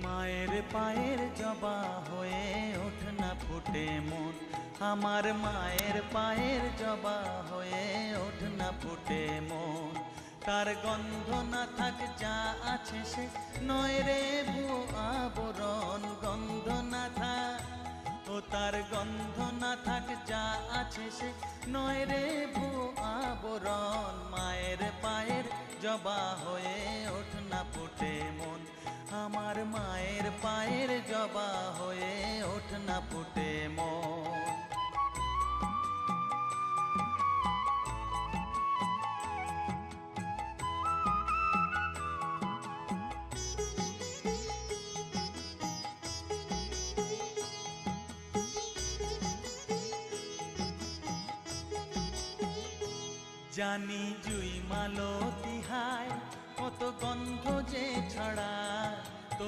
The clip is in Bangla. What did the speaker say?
মায়ের পায়ের জবা হয়ে ওঠ না ফুটে মন, আমার মায়ের পায়ের জবা হয়ে ওঠ না ফুটে মন। তার গন্ধ না থাক যা আছে সে নয় রে ভুয়ো আবরণ, গন্ধ না থাক ও তার গন্ধ না থাক যা আছে সে নয় রে ভুয়ো আবরণ। মায়ের পায়ের জবা হয়ে ওঠ না ফুটে মন, আমার মায়ের পায়ের জবা হয়ে ওঠ না ফুটে মন। জানি জুই মালতি হায় কত গন্ধ যে ছড়ায়, তবু